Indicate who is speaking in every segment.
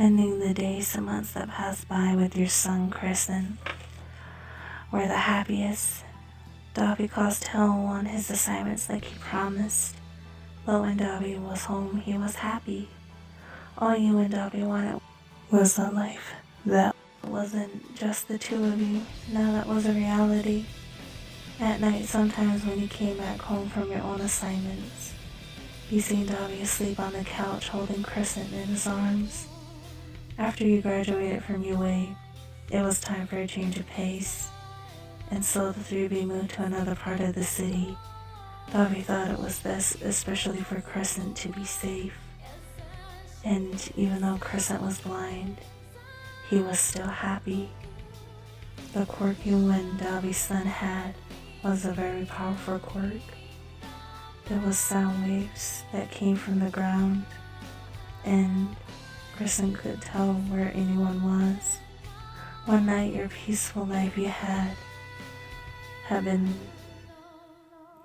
Speaker 1: Spending the days and months that passed by with your son Kristen were the happiest. Dabi caused hell on his assignments like he promised. But when Dabi was home, he was happy. All you and Dabi wanted was a life that wasn't just the two of you. Now that was a reality. At night, sometimes when you came back home from your own assignments, you seen Dabi asleep on the couch holding Kristen in his arms. After you graduated from UA, it was time for a change of pace, and so the three of you moved to another part of the city. Dabi thought it was best, especially for Crescent, to be safe. And even though Crescent was blind, he was still happy. The quirk you and Dabi's son had was a very powerful quirk. There was sound waves that came from the ground, and Crescent could tell where anyone was. One night, your peaceful life you had been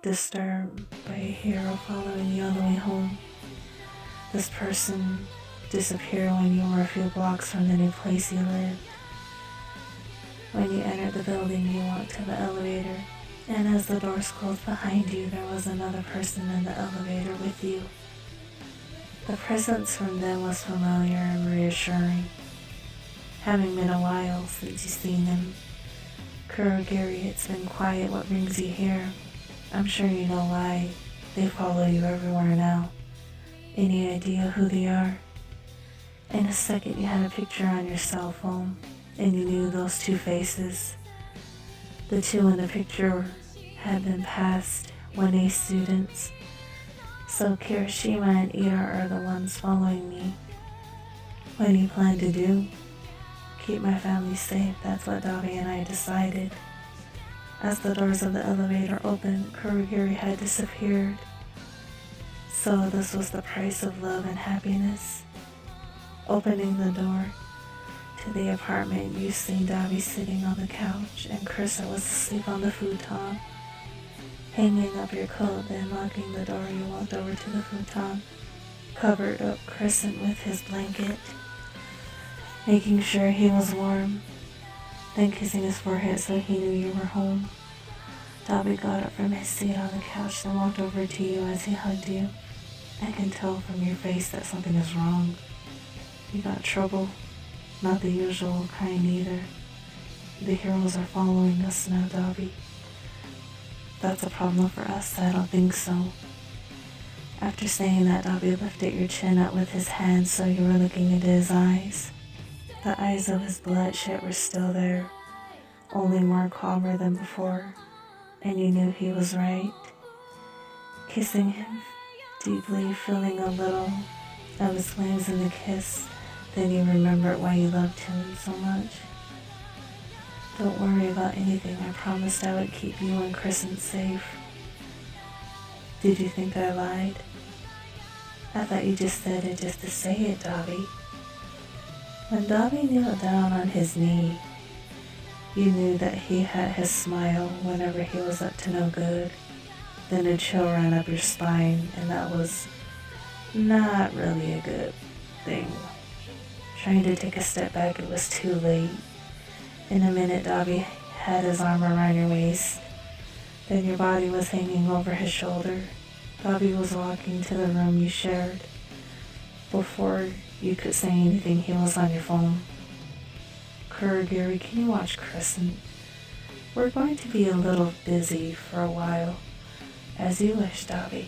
Speaker 1: disturbed by a hero following you all the way home. This person disappeared when you were a few blocks from the new place you lived. When you entered the building, you walked to the elevator, and as the doors closed behind you, there was another person in the elevator with you. The presence from them was familiar and reassuring. Having been a while since you've seen them, Kurogiri, it's been quiet. What brings you here? I'm sure you know why. They follow you everywhere now. Any idea who they are? In a second, you had a picture on your cell phone, and you knew those two faces. The two in the picture had been past 1A students. So Kirishima and Ida are the ones following me. What do you plan to do? Keep my family safe, that's what Dabi and I decided. As the doors of the elevator opened, Kurogiri had disappeared. So this was the price of love and happiness. Opening the door to the apartment, you seen Dabi sitting on the couch and Krista was asleep on the futon. Hanging up your coat, then locking the door, you walked over to the futon, covered up Crescent with his blanket, making sure he was warm, then kissing his forehead so he knew you were home. Dabi got up from his seat on the couch and walked over to you as he hugged you. I can tell from your face that something is wrong. You got trouble, not the usual kind either. The heroes are following us now, Dabi. That's a problem for us? I don't think so. After saying that, Dabi lifted your chin up with his hand so you were looking into his eyes. The eyes of his bloodshed were still there, only more calmer than before, and you knew he was right. Kissing him deeply, feeling a little of his flames in the kiss, then you remembered why you loved him so much. Don't worry about anything. I promised I would keep you and Crescent safe. Did you think I lied? I thought you just said it just to say it, Dabi. When Dabi kneeled down on his knee, you knew that he had his smile whenever he was up to no good. Then a chill ran up your spine, and that was not really a good thing. Trying to take a step back, it was too late. In a minute, Dabi had his arm around your waist. Then your body was hanging over his shoulder. Dabi was walking to the room you shared. Before you could say anything, he was on your phone. Kurogiri, can you watch Crescent? We're going to be a little busy for a while. As you wish, Dabi.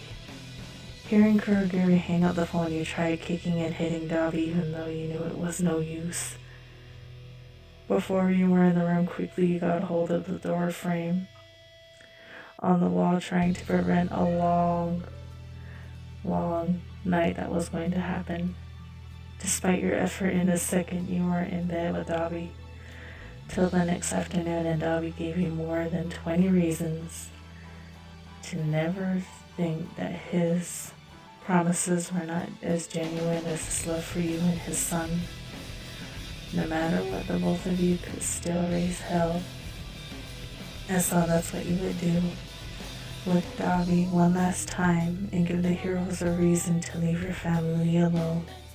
Speaker 1: Hearing Kurogiri hang up the phone, you tried kicking and hitting Dabi even though you knew it was no use. Before you were in the room, quickly you got hold of the door frame on the wall, trying to prevent a long night that was going to happen. Despite your effort, in a second you were in bed with Dabi till the next afternoon, and Dabi gave you more than 20 reasons to never think that his promises were not as genuine as his love for you and his son. No matter what, the both of you could still raise hell. And so that's what you would do with Dabi one last time and give the heroes a reason to leave your family alone.